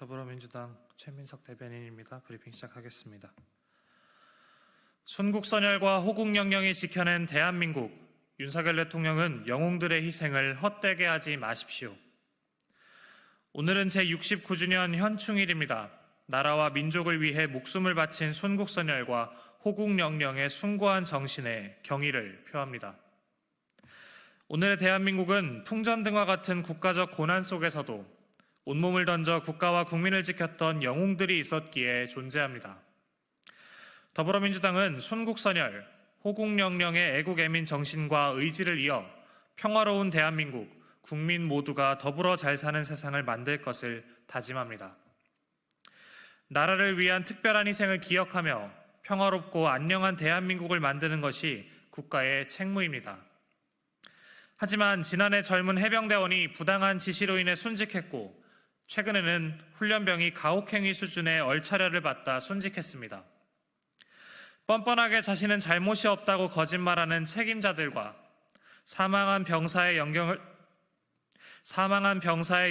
더불어민주당 최민석 대변인입니다. 브리핑 시작하겠습니다. 순국선열과 호국영령이 지켜낸 대한민국, 윤석열 대통령은 영웅들의 희생을 헛되게 하지 마십시오. 오늘은 제69주년 현충일입니다. 나라와 민족을 위해 목숨을 바친 순국선열과 호국영령의 숭고한 정신에 경의를 표합니다. 오늘의 대한민국은 풍전등화 같은 국가적 고난 속에서도 온몸을 던져 국가와 국민을 지켰던 영웅들이 있었기에 존재합니다. 더불어민주당은 순국선열, 호국영령의 애국애민 정신과 의지를 이어 평화로운 대한민국, 국민 모두가 더불어 잘 사는 세상을 만들 것을 다짐합니다. 나라를 위한 특별한 희생을 기억하며 평화롭고 안녕한 대한민국을 만드는 것이 국가의 책무입니다. 하지만 지난해 젊은 해병대원이 부당한 지시로 인해 순직했고 최근에는 훈련병이 가혹행위 수준의 얼차려를 받다 순직했습니다. 뻔뻔하게 자신은 잘못이 없다고 거짓말하는 책임자들과 사망한 병사의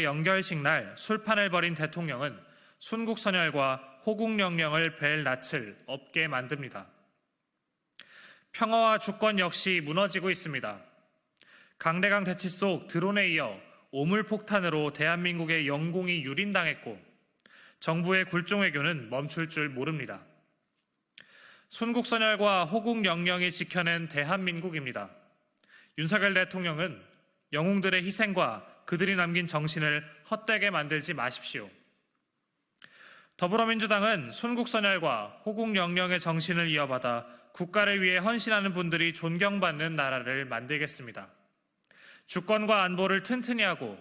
연결식 날 술판을 벌인 대통령은 순국선열과 호국영령을 뵐 낯을 없게 만듭니다. 평화와 주권 역시 무너지고 있습니다. 강대강 대치 속 드론에 이어 오물폭탄으로 대한민국의 영공이 유린당했고 정부의 굴종외교는 멈출 줄 모릅니다. 순국선열과 호국영령이 지켜낸 대한민국입니다. 윤석열 대통령은 영웅들의 희생과 그들이 남긴 정신을 헛되게 만들지 마십시오. 더불어민주당은 순국선열과 호국영령의 정신을 이어받아 국가를 위해 헌신하는 분들이 존경받는 나라를 만들겠습니다. 주권과 안보를 튼튼히 하고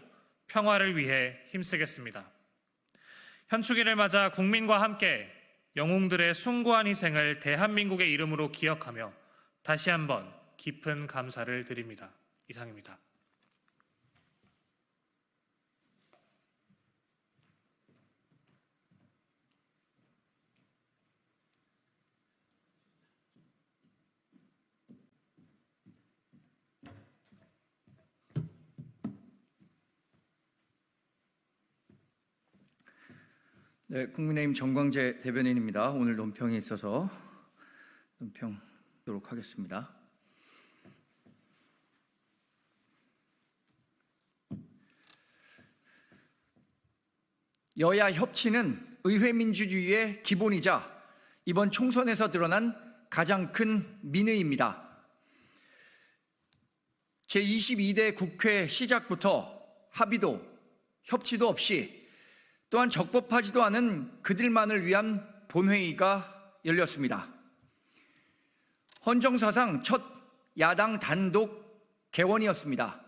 평화를 위해 힘쓰겠습니다. 현충일을 맞아 국민과 함께 영웅들의 숭고한 희생을 대한민국의 이름으로 기억하며 다시 한번 깊은 감사를 드립니다. 이상입니다. 네, 국민의힘 정광재 대변인입니다. 오늘 논평에 있어서 논평하도록 하겠습니다. 여야 협치는 의회 민주주의의 기본이자 이번 총선에서 드러난 가장 큰 민의입니다. 제22대 국회 시작부터 합의도 협치도 없이 또한 적법하지도 않은 그들만을 위한 본회의가 열렸습니다. 헌정사상 첫 야당 단독 개원이었습니다.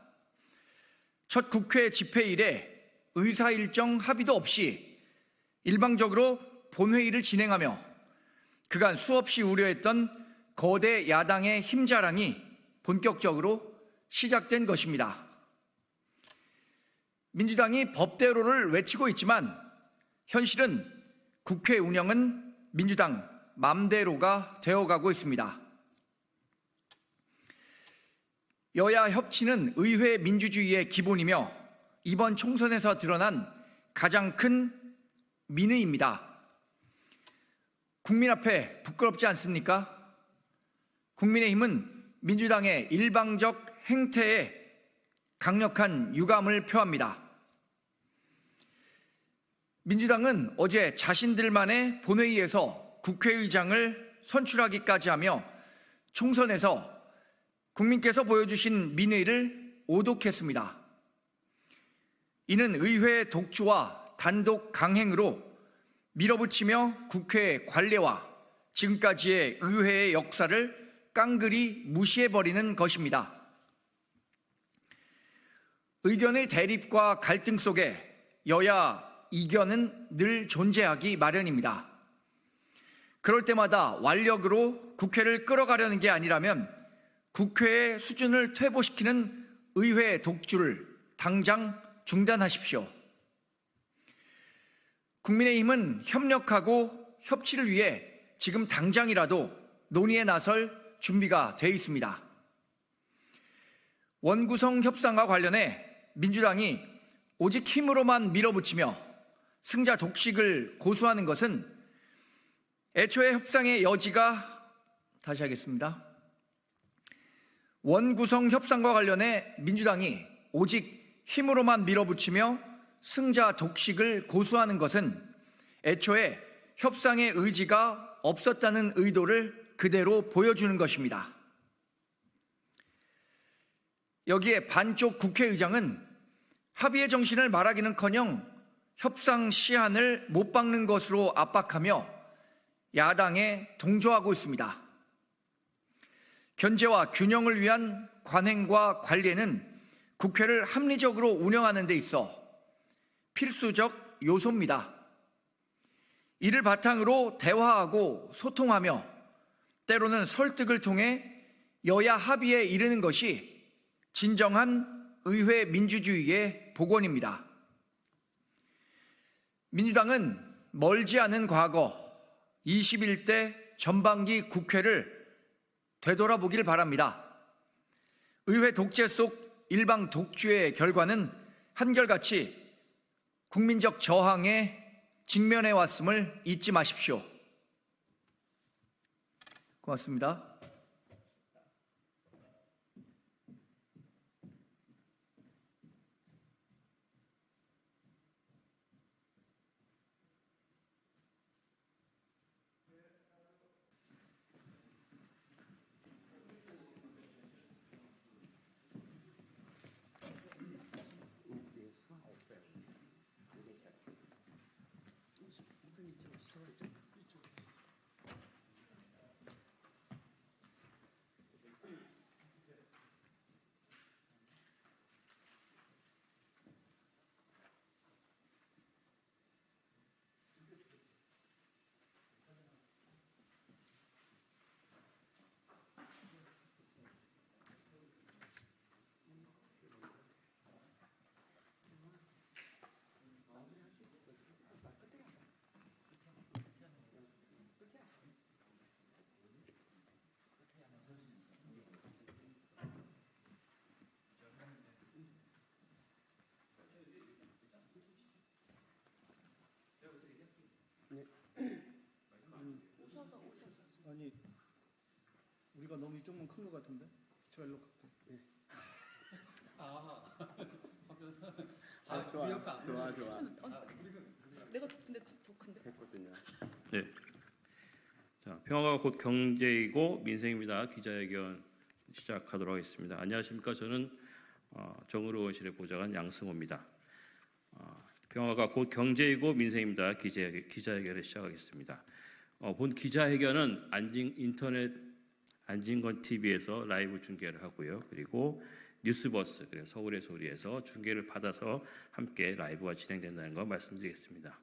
첫 국회 집회 이래 의사일정 합의도 없이 일방적으로 본회의를 진행하며 그간 수없이 우려했던 거대 야당의 힘자랑이 본격적으로 시작된 것입니다. 민주당이 법대로를 외치고 있지만 현실은 국회 운영은 민주당 맘대로가 되어가고 있습니다. 여야 협치는 의회 민주주의의 기본이며 이번 총선에서 드러난 가장 큰 민의입니다. 국민 앞에 부끄럽지 않습니까? 국민의힘은 민주당의 일방적 행태에 강력한 유감을 표합니다. 민주당은 어제 자신들만의 본회의에서 국회의장을 선출하기까지 하며 총선에서 국민께서 보여주신 민의를 오독했습니다. 이는 의회 독주와 단독 강행으로 밀어붙이며 국회의 관례와 지금까지의 의회의 역사를 깡그리 무시해버리는 것입니다. 의견의 대립과 갈등 속에 여야 이견은 늘 존재하기 마련입니다. 그럴 때마다 완력으로 국회를 끌어가려는 게 아니라면 국회의 수준을 퇴보시키는 의회 독주를 당장 중단하십시오. 국민의힘은 협력하고 협치를 위해 지금 당장이라도 논의에 나설 준비가 돼 있습니다. 원구성 협상과 관련해 민주당이 오직 힘으로만 밀어붙이며 승자 독식을 고수하는 것은 애초에 협상의 여지가, 다시 하겠습니다. 원구성 협상과 관련해 민주당이 오직 힘으로만 밀어붙이며 승자 독식을 고수하는 것은 애초에 협상의 의지가 없었다는 의도를 그대로 보여주는 것입니다. 여기에 반쪽 국회의장은 합의의 정신을 말하기는커녕 협상 시한을 못 박는 것으로 압박하며 야당에 동조하고 있습니다. 견제와 균형을 위한 관행과 관례는 국회를 합리적으로 운영하는 데 있어 필수적 요소입니다. 이를 바탕으로 대화하고 소통하며 때로는 설득을 통해 여야 합의에 이르는 것이 진정한 의회 민주주의의 복원입니다. 민주당은 멀지 않은 과거 21대 전반기 국회를 되돌아보길 바랍니다. 의회 독재 속 일방 독주의 결과는 한결같이 국민적 저항에 직면해 왔음을 잊지 마십시오. 고맙습니다. 아니, 우리가 너무 이쪽만 큰 것 같은데? 제가 일로 갈게요. 예. 좋아. 내가 근데 더 큰데? 됐거든요. 네. 자, 평화가 곧 경제이고 민생입니다. 기자회견 시작하도록 하겠습니다. 안녕하십니까? 저는 정의로운실의 보좌관 양승호입니다. 평화가 곧 경제이고 민생입니다. 기자회견을 시작하겠습니다. 본 기자회견은 인터넷 안진건 TV에서 라이브 중계를 하고요. 그리고 뉴스버스, 그리고 서울의 소리에서 중계를 받아서 함께 라이브가 진행된다는 거 말씀드리겠습니다.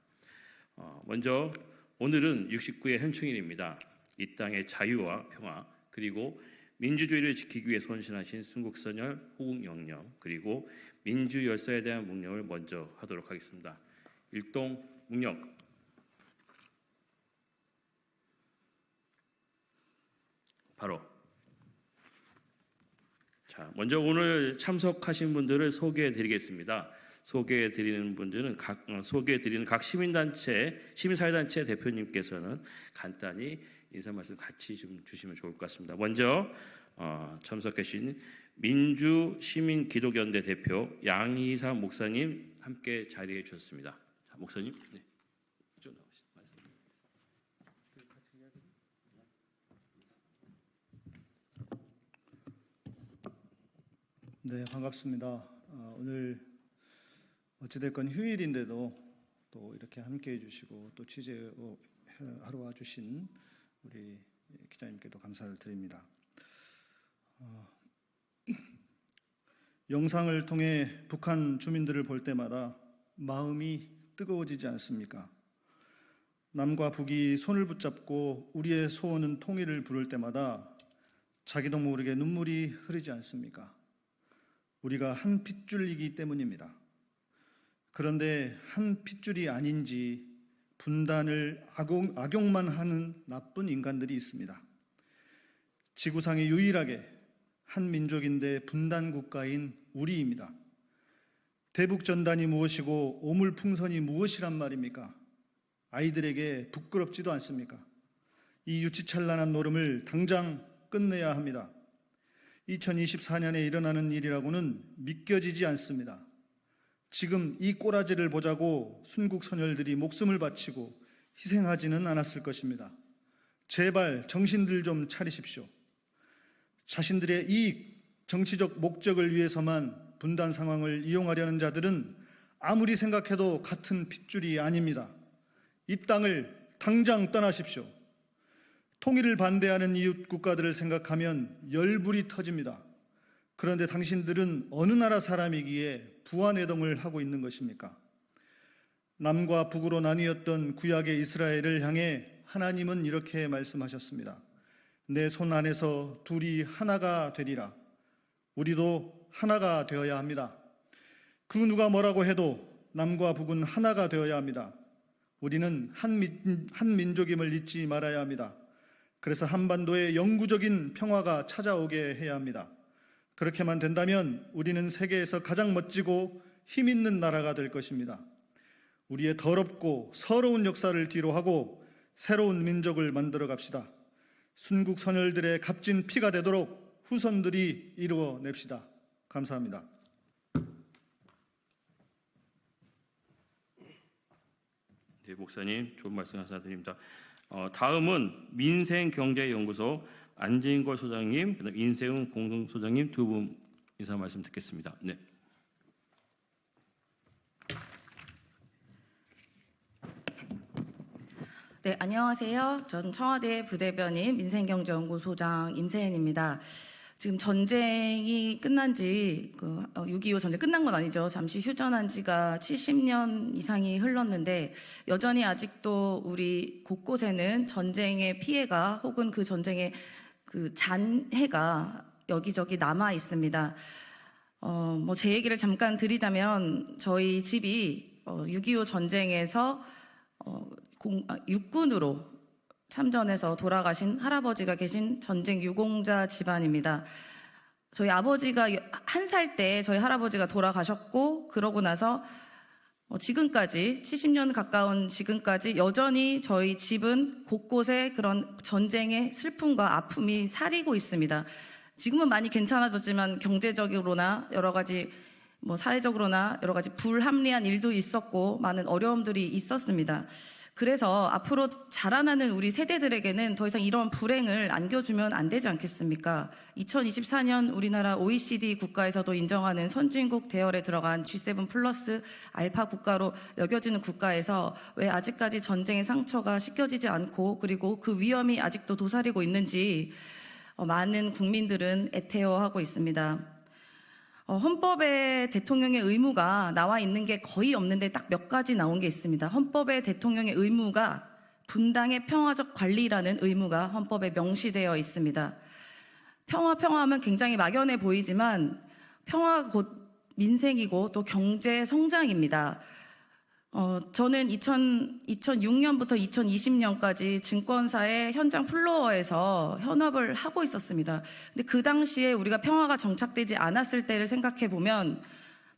먼저 오늘은 69의 현충일입니다. 이 땅의 자유와 평화, 그리고 민주주의를 지키기 위해 헌신하신 순국선열, 호국영령, 그리고 민주열사에 대한 묵념을 먼저 하도록 하겠습니다. 일동 묵념. 바로. 자, 먼저 오늘 참석하신 분들을 소개해드리겠습니다. 소개해드리는 각 시민사회단체 대표님께서는 간단히 인사 말씀 같이 좀 주시면 좋을 것 같습니다. 먼저 참석하신 민주시민기독연대 대표 양희삼 목사님 함께 자리해 주셨습니다. 자, 목사님. 네. 네, 반갑습니다. 오늘 어찌됐건 휴일인데도 또 이렇게 함께해 주시고 또 취재하러 와주신 우리 기자님께도 감사를 드립니다. 영상을 통해 북한 주민들을 볼 때마다 마음이 뜨거워지지 않습니까? 남과 북이 손을 붙잡고 우리의 소원은 통일을 부를 때마다 자기도 모르게 눈물이 흐르지 않습니까? 우리가 한 핏줄이기 때문입니다. 그런데 한 핏줄이 아닌지 분단을 악용만 하는 나쁜 인간들이 있습니다. 지구상에 유일하게 한 민족인데 분단 국가인 우리입니다. 대북전단이 무엇이고 오물풍선이 무엇이란 말입니까? 아이들에게 부끄럽지도 않습니까? 이 유치찬란한 노름을 당장 끝내야 합니다. 2024년에 일어나는 일이라고는 믿겨지지 않습니다. 지금 이 꼬라지를 보자고 순국 선열들이 목숨을 바치고 희생하지는 않았을 것입니다. 제발 정신들 좀 차리십시오. 자신들의 이익, 정치적 목적을 위해서만 분단 상황을 이용하려는 자들은 아무리 생각해도 같은 핏줄이 아닙니다. 이 땅을 당장 떠나십시오. 통일을 반대하는 이웃 국가들을 생각하면 열불이 터집니다. 그런데 당신들은 어느 나라 사람이기에 부안해동을 하고 있는 것입니까? 남과 북으로 나뉘었던 구약의 이스라엘을 향해 하나님은 이렇게 말씀하셨습니다. 내 손 안에서 둘이 하나가 되리라. 우리도 하나가 되어야 합니다. 그 누가 뭐라고 해도 남과 북은 하나가 되어야 합니다. 우리는 한 민족임을 잊지 말아야 합니다. 그래서 한반도에 영구적인 평화가 찾아오게 해야 합니다. 그렇게만 된다면 우리는 세계에서 가장 멋지고 힘 있는 나라가 될 것입니다. 우리의 더럽고 서러운 역사를 뒤로하고 새로운 민족을 만들어 갑시다. 순국 선열들의 값진 피가 되도록 후손들이 이루어냅시다. 감사합니다. 네, 목사님 좋은 말씀 감사드립니다. 다음은 민생경제연구소 안진걸 소장님, 그다음 인세웅 공동소장님 두 분 인사 말씀 듣겠습니다. 네. 네, 안녕하세요. 전 청와대 부대변인 민생경제연구소장 임세은입니다. 지금 전쟁이 끝난 지 6.25 전쟁 끝난 건 아니죠. 잠시 휴전한 지가 70년 이상이 흘렀는데 여전히 아직도 우리 곳곳에는 전쟁의 피해가 혹은 그 전쟁의 그 잔해가 여기저기 남아 있습니다. 제 얘기를 잠깐 드리자면 저희 집이 6.25 전쟁에서 육군으로 참전해서 돌아가신 할아버지가 계신 전쟁 유공자 집안입니다. 저희 아버지가 1살 때 저희 할아버지가 돌아가셨고 그러고 나서 지금까지 70년 가까운 지금까지 여전히 저희 집은 곳곳에 그런 전쟁의 슬픔과 아픔이 사리고 있습니다. 지금은 많이 괜찮아졌지만 경제적으로나 여러 가지 사회적으로나 여러 가지 불합리한 일도 있었고 많은 어려움들이 있었습니다. 그래서 앞으로 자라나는 우리 세대들에게는 더 이상 이런 불행을 안겨주면 안 되지 않겠습니까? 2024년 우리나라 OECD 국가에서도 인정하는 선진국 대열에 들어간 G7 플러스 알파 국가로 여겨지는 국가에서 왜 아직까지 전쟁의 상처가 씻겨지지 않고 그리고 그 위험이 아직도 도사리고 있는지 많은 국민들은 애태워하고 있습니다. 헌법에 대통령의 의무가 나와 있는 게 거의 없는데 딱 몇 가지 나온 게 있습니다. 헌법에 대통령의 의무가 분당의 평화적 관리라는 의무가 헌법에 명시되어 있습니다. 평화하면 굉장히 막연해 보이지만 평화가 곧 민생이고 또 경제 성장입니다. 저는 2006년부터 2020년까지 증권사의 현장 플로어에서 현업을 하고 있었습니다. 근데 그 당시에 우리가 평화가 정착되지 않았을 때를 생각해 보면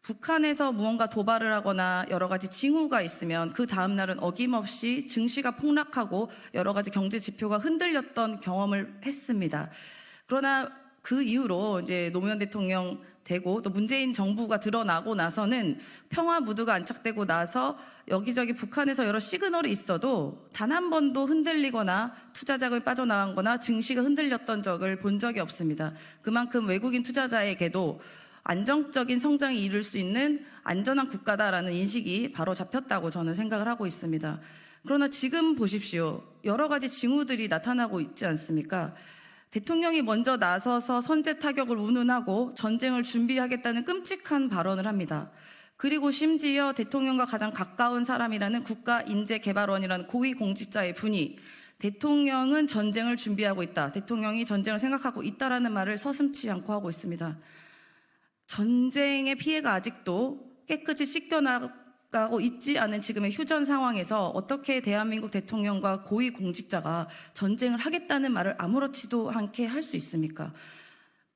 북한에서 무언가 도발을 하거나 여러 가지 징후가 있으면 그 다음 날은 어김없이 증시가 폭락하고 여러 가지 경제 지표가 흔들렸던 경험을 했습니다. 그러나 그 이후로 이제 노무현 대통령 되고 또 문재인 정부가 드러나고 나서는 평화 무드가 안착되고 나서 여기저기 북한에서 여러 시그널이 있어도 단 한 번도 흔들리거나 투자 자금이 빠져나간 증시가 흔들렸던 적을 본 적이 없습니다. 그만큼 외국인 투자자에게도 안정적인 성장이 이룰 수 있는 안전한 국가다라는 인식이 바로 잡혔다고 저는 생각을 하고 있습니다. 그러나 지금 보십시오. 여러 가지 징후들이 나타나고 있지 않습니까? 대통령이 먼저 나서서 선제 타격을 운운하고 전쟁을 준비하겠다는 끔찍한 발언을 합니다. 그리고 심지어 대통령과 가장 가까운 사람이라는 국가인재개발원이라는 고위공직자의 분이 대통령은 전쟁을 준비하고 있다. 대통령이 전쟁을 생각하고 있다라는 말을 서슴지 않고 하고 있습니다. 전쟁의 피해가 아직도 깨끗이 씻겨나가고 있지 않은 지금의 휴전 상황에서 어떻게 대한민국 대통령과 고위공직자가 전쟁을 하겠다는 말을 아무렇지도 않게 할 수 있습니까?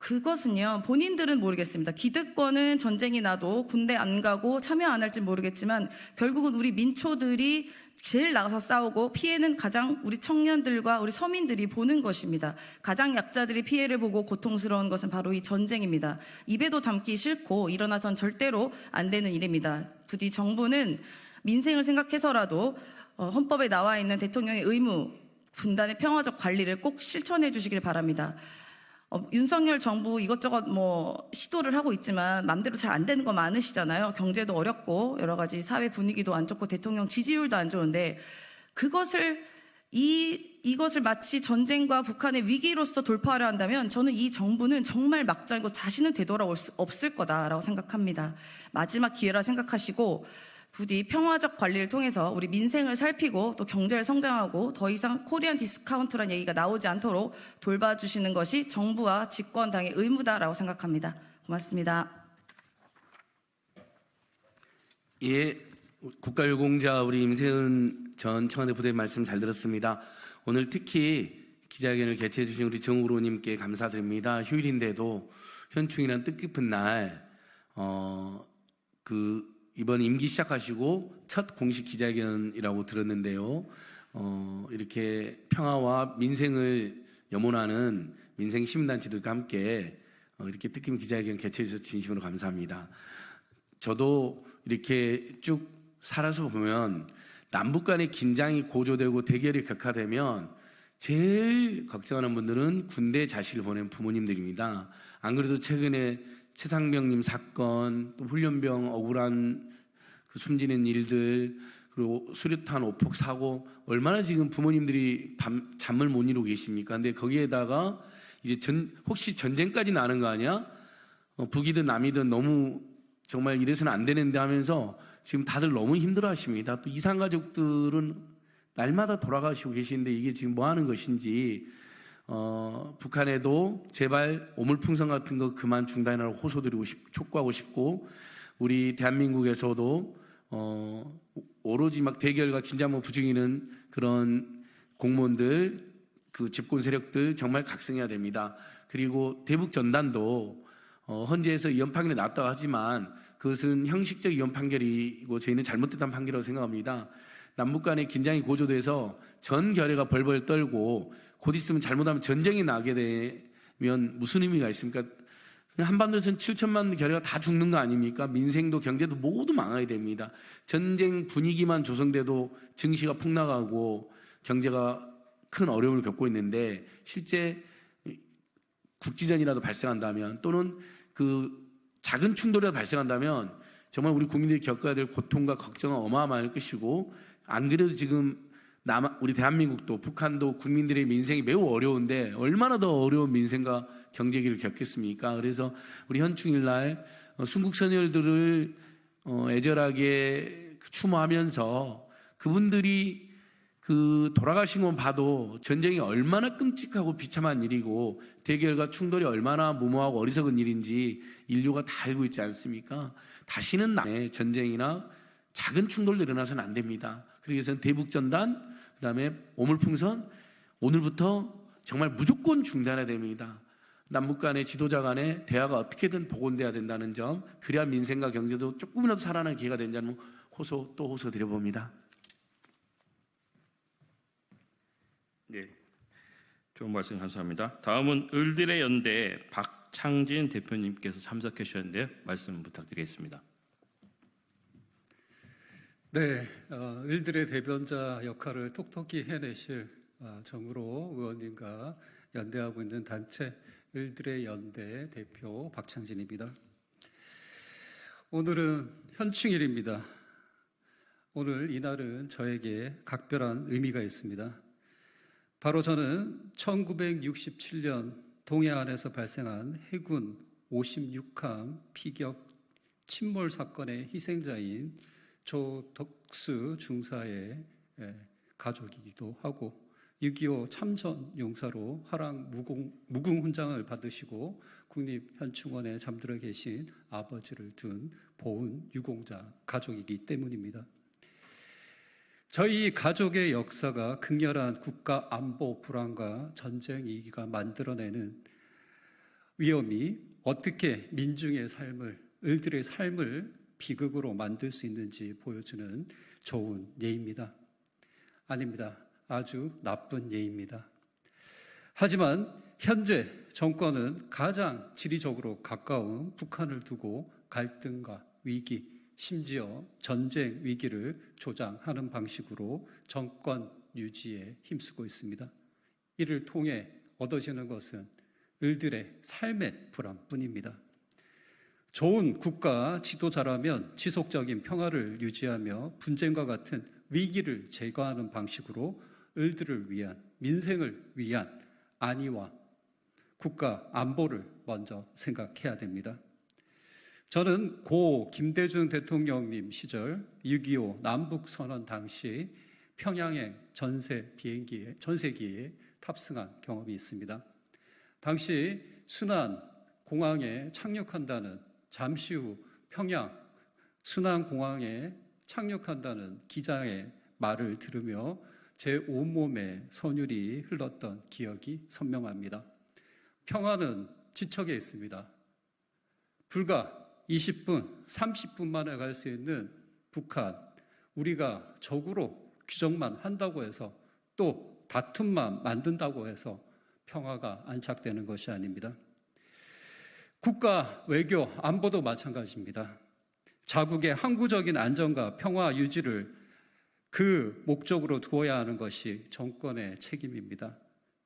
그것은요, 본인들은 모르겠습니다. 기득권은 전쟁이 나도 군대 안 가고 참여 안 할지 모르겠지만 결국은 우리 민초들이 제일 나가서 싸우고 피해는 가장 우리 청년들과 우리 서민들이 보는 것입니다. 가장 약자들이 피해를 보고 고통스러운 것은 바로 이 전쟁입니다. 입에도 담기 싫고 일어나선 절대로 안 되는 일입니다. 부디 정부는 민생을 생각해서라도 헌법에 나와 있는 대통령의 의무, 분단의 평화적 관리를 꼭 실천해 주시길 바랍니다. 윤석열 정부 이것저것 시도를 하고 있지만 맘대로 잘 안 되는 거 많으시잖아요. 경제도 어렵고 여러 가지 사회 분위기도 안 좋고 대통령 지지율도 안 좋은데 이것을 마치 전쟁과 북한의 위기로서 돌파하려 한다면 저는 이 정부는 정말 막장이고 다시는 되돌아올 수 없을 거다라고 생각합니다. 마지막 기회라 생각하시고 부디 평화적 관리를 통해서 우리 민생을 살피고 또 경제를 성장하고 더 이상 코리안 디스카운트란 얘기가 나오지 않도록 돌봐주시는 것이 정부와 집권당의 의무다라고 생각합니다. 고맙습니다. 예, 국가유공자 우리 임세은 전 청와대 부대변인 말씀 잘 들었습니다. 오늘 특히 기자회견을 개최해 주신 우리 정욱 의원님께 감사드립니다. 휴일인데도 현충이란 뜻깊은 날 이번 임기 시작하시고 첫 공식 기자회견이라고 들었는데요. 이렇게 평화와 민생을 염원하는 민생 시민단체들과 함께 이렇게 뜻깊은 기자회견 개최해 주셔서 진심으로 감사합니다. 저도 이렇게 쭉 살아서 보면 남북 간의 긴장이 고조되고 대결이 격화되면 제일 걱정하는 분들은 군대에 자식을 보낸 부모님들입니다. 안 그래도 최근에 최상병님 사건, 또 훈련병 억울한 그 숨지는 일들, 그리고 수류탄 오폭 사고, 얼마나 지금 부모님들이 잠을 못 이루고 계십니까? 근데 거기에다가 이제 혹시 전쟁까지 나는 거 아니야? 북이든 남이든 너무 정말 이래서는 안 되는데 하면서 지금 다들 너무 힘들어 하십니다. 또 이산가족들은 날마다 돌아가시고 계시는데 이게 지금 뭐 하는 것인지, 북한에도 제발 오물풍선 같은 거 그만 중단하라고 촉구하고 싶고, 우리 대한민국에서도 오로지 막 대결과 긴장을 부추기는 그런 공무원들, 그 집권 세력들 정말 각성해야 됩니다. 그리고 대북 전단도 헌재에서 위헌 판결이 났다고 하지만 그것은 형식적 위헌 판결이고 저희는 잘못됐다는 판결이라고 생각합니다. 남북 간의 긴장이 고조돼서 전 결의가 벌벌 떨고 곧 있으면 잘못하면 전쟁이 나게 되면 무슨 의미가 있습니까? 한반도에서는 7천만 결의가 다 죽는 거 아닙니까? 민생도 경제도 모두 망하게 됩니다. 전쟁 분위기만 조성돼도 증시가 폭락하고 경제가 큰 어려움을 겪고 있는데 실제 국지전이라도 발생한다면 또는 그 작은 충돌이라도 발생한다면 정말 우리 국민들이 겪어야 될 고통과 걱정은 어마어마할 것이고, 안 그래도 지금 우리 대한민국도 북한도 국민들의 민생이 매우 어려운데 얼마나 더 어려운 민생과 경제기를 겪겠습니까? 그래서 우리 현충일날 순국 선열들을 애절하게 추모하면서 그분들이 그 돌아가신 건 봐도 전쟁이 얼마나 끔찍하고 비참한 일이고 대결과 충돌이 얼마나 무모하고 어리석은 일인지 인류가 다 알고 있지 않습니까? 다시는 남의 전쟁이나 작은 충돌도 일어나서는 안 됩니다. 그래서 대북전단, 그다음에 오물풍선, 오늘부터 정말 무조건 중단해야 됩니다. 남북 간의 지도자 간의 대화가 어떻게든 복원돼야 된다는 점, 그래야 민생과 경제도 조금이라도 살아나는 기회가 된다는 호소 드려봅니다. 네, 좋은 말씀 감사합니다. 다음은 을들의 연대 박창진 대표님께서 참석해 주셨는데요. 말씀 부탁드리겠습니다. 네, 을들의 대변자 역할을 톡톡히 해내실 정우로 의원님과 연대하고 있는 단체 을들의 연대 대표 박창진입니다. 오늘은 현충일입니다. 오늘 이날은 저에게 각별한 의미가 있습니다. 바로 저는 1967년 동해안에서 발생한 해군 56함 피격 침몰 사건의 희생자인 조덕수 중사의 가족이기도 하고 6.25 참전 용사로 화랑 무궁 훈장을 받으시고 국립현충원에 잠들어 계신 아버지를 둔 보훈 유공자 가족이기 때문입니다. 저희 가족의 역사가 극렬한 국가 안보 불안과 전쟁 위기가 만들어내는 위험이 어떻게 민중의 삶을, 을들의 삶을 비극으로 만들 수 있는지 보여주는 좋은 예입니다. 아닙니다. 아주 나쁜 예입니다. 하지만 현재 정권은 가장 지리적으로 가까운 북한을 두고 갈등과 위기, 심지어 전쟁 위기를 조장하는 방식으로 정권 유지에 힘쓰고 있습니다. 이를 통해 얻어지는 것은 을들의 삶의 불안뿐입니다. 좋은 국가 지도자라면 지속적인 평화를 유지하며 분쟁과 같은 위기를 제거하는 방식으로 을들을 위한, 민생을 위한 안위와 국가 안보를 먼저 생각해야 됩니다. 저는 고 김대중 대통령님 시절 6.25 남북선언 당시 평양행 전세기에 탑승한 경험이 있습니다. 당시 순안 공항에 착륙한다는, 잠시 후 평양 순안 공항에 착륙한다는 기자의 말을 들으며 제 온몸에 선율이 흘렀던 기억이 선명합니다. 평화는 지척에 있습니다. 불과 20분, 30분 만에 갈 수 있는 북한, 우리가 적으로 규정만 한다고 해서 또 다툼만 만든다고 해서 평화가 안착되는 것이 아닙니다. 국가 외교 안보도 마찬가지입니다. 자국의 항구적인 안정과 평화 유지를 그 목적으로 두어야 하는 것이 정권의 책임입니다.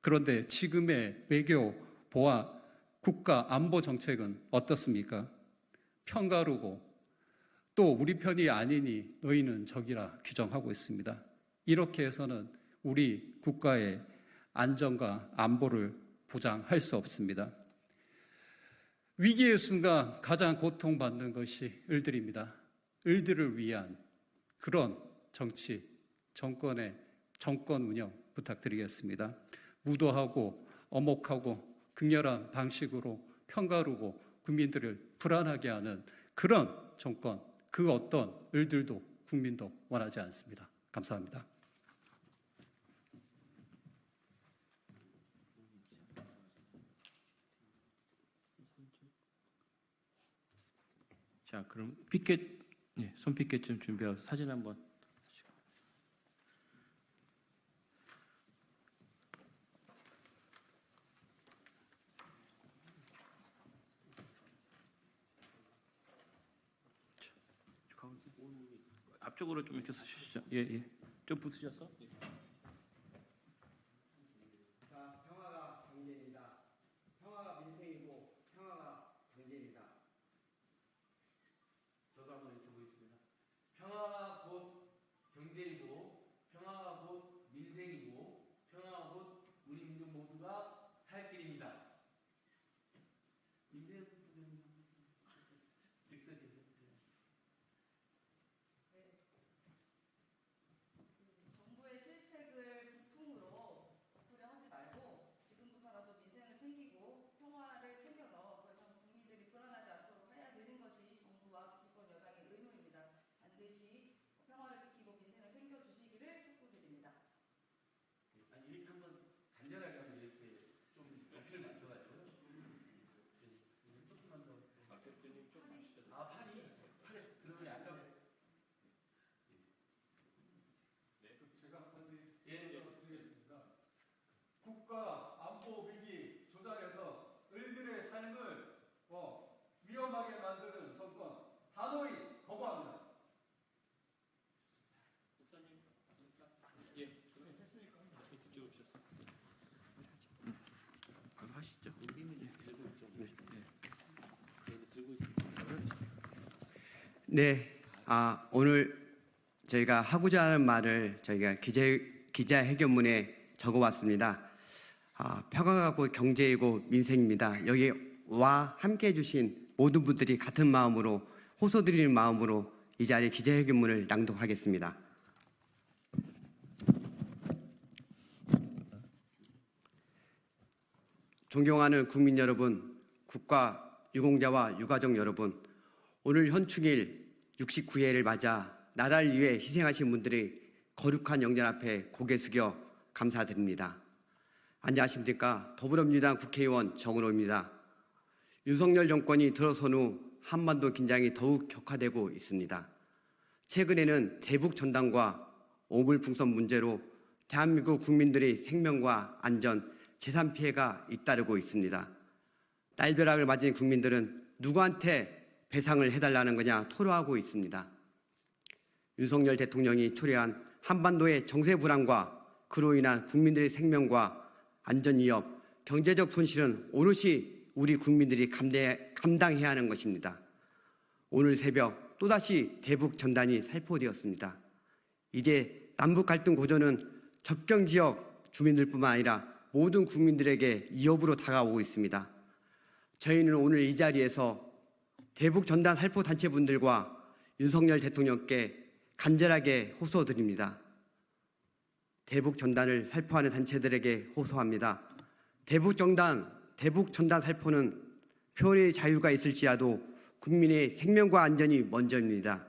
그런데 지금의 외교 보안 국가 안보 정책은 어떻습니까? 편가르고 또 우리 편이 아니니 너희는 적이라 규정하고 있습니다. 이렇게 해서는 우리 국가의 안전과 안보를 보장할 수 없습니다. 위기의 순간 가장 고통받는 것이 을들입니다. 을들을 위한 그런 정치, 정권 운영 부탁드리겠습니다. 무도하고 엄혹하고 극렬한 방식으로 편가르고 국민들을 불안하게 하는 그런 정권, 그 어떤 을들도 국민도 원하지 않습니다. 감사합니다. 자, 그럼 피켓, 손 피켓 좀 준비해서 사진 한번. 앞쪽으로 좀 이렇게 서주시죠. 예, 예. 좀 붙으셔서. 예. 자, 평화가 경제입니다. 평화가 민생이고 평화가 경제입니다. 저도 한번 외쳐보겠습니다. 평화가 곧 경제이고 평화가 곧 민생이고 평화가 곧 우리 민족 모두가 살 길입니다. 민생 정부의 실책을 부품으로 덮으려 하지 말고 지금부터라도 민생을 챙기고 평화를 챙겨서 더 이상 국민들이 불안하지 않도록 해야 되는 것이 정부와 집권 여당의 의무입니다. 반드시 평화를 지키고 민생을 챙겨주시기를 촉구드립니다. 아니 이렇게 한번 간절하게 한번 이렇게 좀 어필을 맞춰가지고 조금만 더 팔이 그러면 아까 제가 한번 드리겠습니다. 국가 안보 위기 조장에서 을들의 삶을 위험하게 만드는 정권 단호히 거부합니다. 목사님, 예, 했으니까 이쪽으로 오셨어. 바로 하시죠. 들고 있죠. 들고 있습니다. 네, 오늘 저희가 하고자 하는 말을 저희가 기자회견문에 적어왔습니다. 평화가 곧 경제이고 민생입니다. 여기와 함께해 주신 모든 분들이 같은 마음으로 호소드리는 마음으로 이 자리에 기자회견문을 낭독하겠습니다. 존경하는 국민 여러분, 국가 유공자와 유가족 여러분, 오늘 현충일 69회를 맞아 나라를 위해 희생하신 분들의 거룩한 영전 앞에 고개 숙여 감사드립니다. 안녕하십니까. 더불어민주당 국회의원 정은호입니다. 윤석열 정권이 들어선 후 한반도 긴장이 더욱 격화되고 있습니다. 최근에는 대북 전단과 오물풍선 문제로 대한민국 국민들의 생명과 안전, 재산 피해가 잇따르고 있습니다. 날벼락을 맞은 국민들은 누구한테 배상을 해달라는 거냐 토로하고 있습니다. 윤석열 대통령이 초래한 한반도의 정세 불안과 그로 인한 국민들의 생명과 안전 위협, 경제적 손실은 오롯이 우리 국민들이 감당해야 하는 것입니다. 오늘 새벽 또다시 대북 전단이 살포되었습니다. 이제 남북 갈등 고조는 접경 지역 주민들뿐만 아니라 모든 국민들에게 위협으로 다가오고 있습니다. 저희는 오늘 이 자리에서 대북 전단 살포 단체분들과 윤석열 대통령께 간절하게 호소드립니다. 대북 전단을 살포하는 단체들에게 호소합니다. 대북 전단 살포는 표현의 자유가 있을지라도 국민의 생명과 안전이 먼저입니다.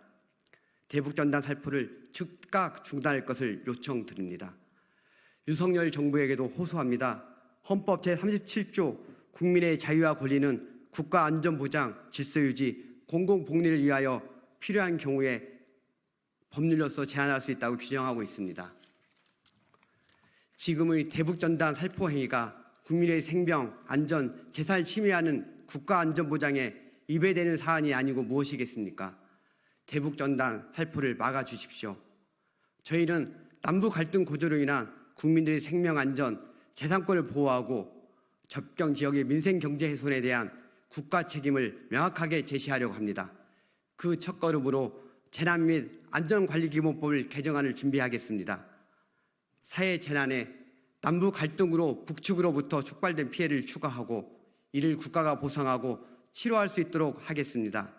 대북 전단 살포를 즉각 중단할 것을 요청드립니다. 윤석열 정부에게도 호소합니다. 헌법 제37조 국민의 자유와 권리는 국가안전보장, 질서유지, 공공복리를 위하여 필요한 경우에 법률로서 제한할 수 있다고 규정하고 있습니다. 지금의 대북전단 살포 행위가 국민의 생명, 안전, 재산을 침해하는 국가안전보장에 위배되는 사안이 아니고 무엇이겠습니까? 대북전단 살포를 막아주십시오. 저희는 남북 갈등 고조로 인한 국민들의 생명 안전, 재산권을 보호하고 접경 지역의 민생 경제 훼손에 대한 국가 책임을 명확하게 제시하려고 합니다. 그 첫걸음으로 재난 및 안전관리기본법을 개정안을 준비하겠습니다. 사회 재난에 남북 갈등으로 북측으로부터 촉발된 피해를 추가하고 이를 국가가 보상하고 치료할 수 있도록 하겠습니다.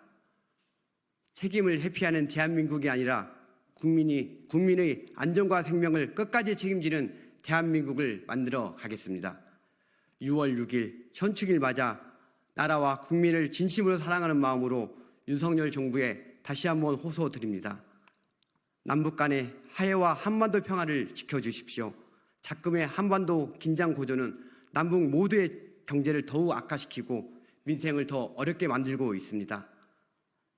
책임을 회피하는 대한민국이 아니라 국민의 안전과 생명을 끝까지 책임지는 대한민국을 만들어 가겠습니다. 6월 6일 현충일 맞아 나라와 국민을 진심으로 사랑하는 마음으로 윤석열 정부에 다시 한번 호소드립니다. 남북 간의 화해와 한반도 평화를 지켜주십시오. 작금의 한반도 긴장 고조는 남북 모두의 경제를 더욱 악화시키고 민생을 더 어렵게 만들고 있습니다.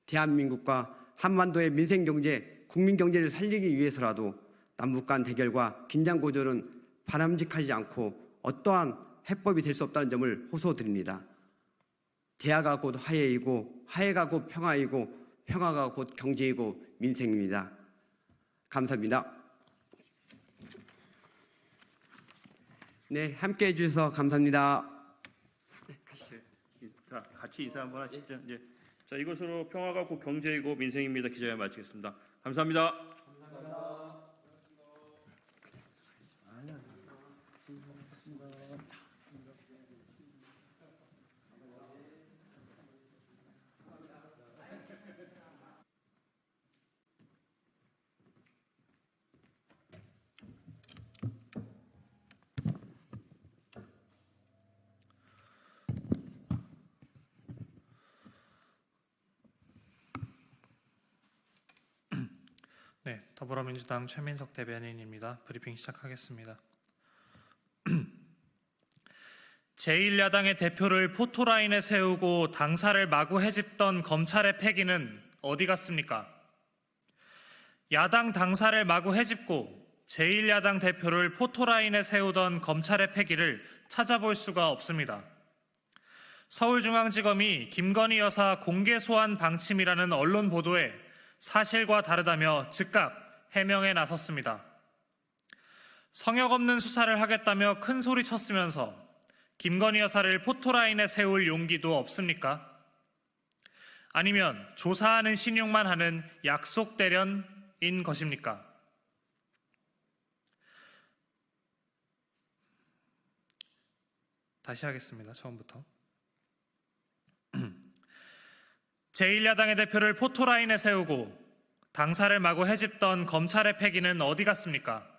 대한민국과 한반도의 민생 경제, 국민 경제를 살리기 위해서라도 남북 간 대결과 긴장 고조는 바람직하지 않고 어떠한 해법이 될 수 없다는 점을 호소드립니다. 대화가 곧 화해이고 화해가 곧 평화이고 평화가 곧 경제이고 민생입니다. 감사합니다. 네, 함께해 주셔서 감사합니다. 네, 가시죠. 자, 같이 인사 한번 하시죠. 예. 자, 이것으로 평화가 곧 경제이고 민생입니다. 기자회 마치겠습니다. 감사합니다. 네, 더불어민주당 최민석 대변인입니다. 브리핑 시작하겠습니다. 제1야당의 대표를 포토라인에 세우고 당사를 마구 헤집던 검찰의 패기는 어디 갔습니까? 야당 당사를 마구 헤집고 제1야당 대표를 포토라인에 세우던 검찰의 패기를 찾아볼 수가 없습니다. 서울중앙지검이 김건희 여사 공개 소환 방침이라는 언론 보도에 사실과 다르다며 즉각 해명에 나섰습니다. 성역 없는 수사를 하겠다며 큰 소리 쳤으면서 김건희 여사를 포토라인에 세울 용기도 없습니까? 아니면 조사하는 신용만 하는 약속 대련인 것입니까? 다시 하겠습니다. 처음부터. 제1야당의 대표를 포토라인에 세우고 당사를 마구 헤집던 검찰의 패기는 어디 갔습니까?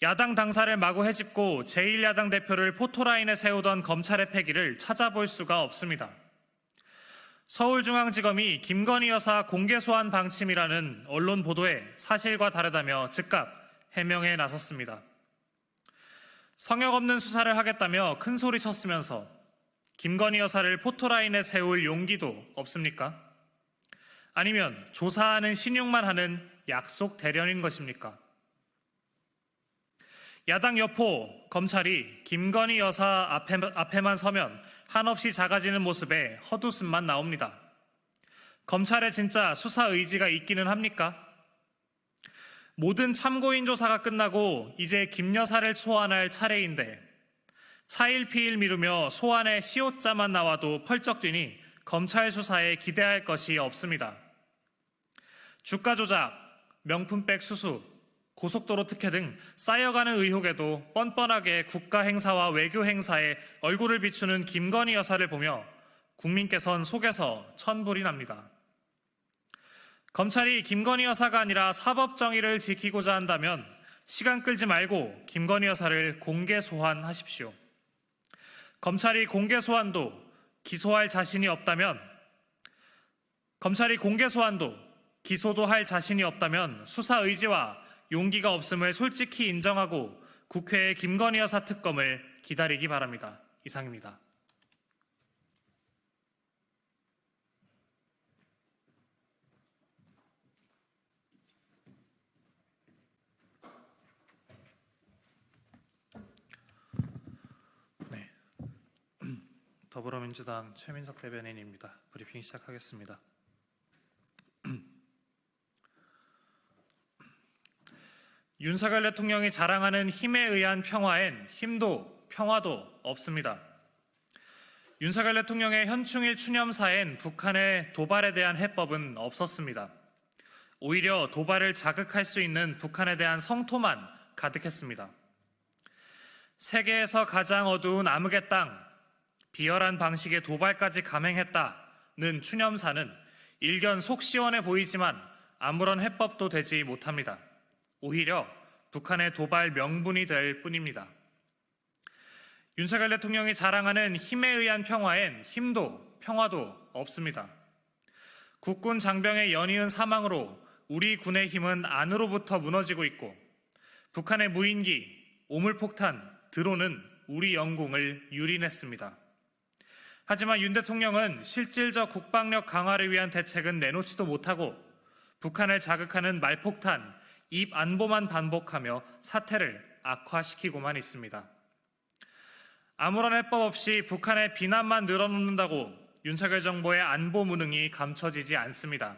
야당 당사를 마구 헤집고 제1야당 대표를 포토라인에 세우던 검찰의 패기를 찾아볼 수가 없습니다. 서울중앙지검이 김건희 여사 공개 소환 방침이라는 언론 보도에 사실과 다르다며 즉각 해명에 나섰습니다. 성역 없는 수사를 하겠다며 큰 소리 쳤으면서 김건희 여사를 포토라인에 세울 용기도 없습니까? 아니면 조사하는 신용만 하는 약속 대련인 것입니까? 야당 여포 검찰이 김건희 여사 앞에만 서면 한없이 작아지는 모습에 헛웃음만 나옵니다. 검찰에 진짜 수사 의지가 있기는 합니까? 모든 참고인 조사가 끝나고 이제 김 여사를 소환할 차례인데 차일피일 미루며 소환의 시효자만 나와도 펄쩍 뛰니 검찰 수사에 기대할 것이 없습니다. 주가 조작, 명품백 수수, 고속도로 특혜 등 쌓여가는 의혹에도 뻔뻔하게 국가 행사와 외교 행사에 얼굴을 비추는 김건희 여사를 보며 국민께선 속에서 천불이 납니다. 검찰이 김건희 여사가 아니라 사법 정의를 지키고자 한다면 시간 끌지 말고 김건희 여사를 공개 소환하십시오. 검찰이 공개 소환도 기소할 자신이 없다면 기소도 할 자신이 없다면 수사 의지와 용기가 없음을 솔직히 인정하고 국회의 김건희 여사 특검을 기다리기 바랍니다. 이상입니다. 네. 더불어민주당 최민석 대변인입니다. 브리핑 시작하겠습니다. 윤석열 대통령이 자랑하는 힘에 의한 평화엔 힘도 평화도 없습니다. 윤석열 대통령의 현충일 추념사엔 북한의 도발에 대한 해법은 없었습니다. 오히려 도발을 자극할 수 있는 북한에 대한 성토만 가득했습니다. 세계에서 가장 어두운 암흑의 땅, 비열한 방식의 도발까지 감행했다는 추념사는 일견 속 시원해 보이지만 아무런 해법도 되지 못합니다. 오히려 북한의 도발 명분이 될 뿐입니다. 윤석열 대통령이 자랑하는 힘에 의한 평화엔 힘도 평화도 없습니다. 국군 장병의 연이은 사망으로 우리 군의 힘은 안으로부터 무너지고 있고 북한의 무인기, 오물폭탄, 드론은 우리 영공을 유린했습니다. 하지만 윤 대통령은 실질적 국방력 강화를 위한 대책은 내놓지도 못하고 북한을 자극하는 말폭탄, 입 안보만 반복하며 사태를 악화시키고만 있습니다. 아무런 해법 없이 북한의 비난만 늘어놓는다고 윤석열 정부의 안보 무능이 감춰지지 않습니다.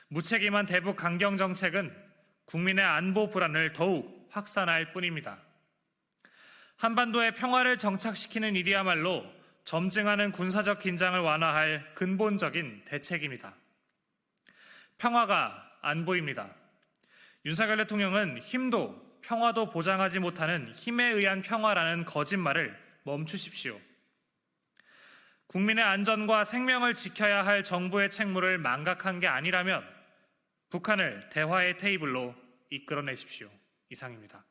무책임한 대북 강경 정책은 국민의 안보 불안을 더욱 확산할 뿐입니다. 한반도의 평화를 정착시키는 일이야말로 점증하는 군사적 긴장을 완화할 근본적인 대책입니다. 평화가 안 보입니다. 윤석열 대통령은 힘도 평화도 보장하지 못하는 힘에 의한 평화라는 거짓말을 멈추십시오. 국민의 안전과 생명을 지켜야 할 정부의 책무를 망각한 게 아니라면 북한을 대화의 테이블로 이끌어내십시오. 이상입니다.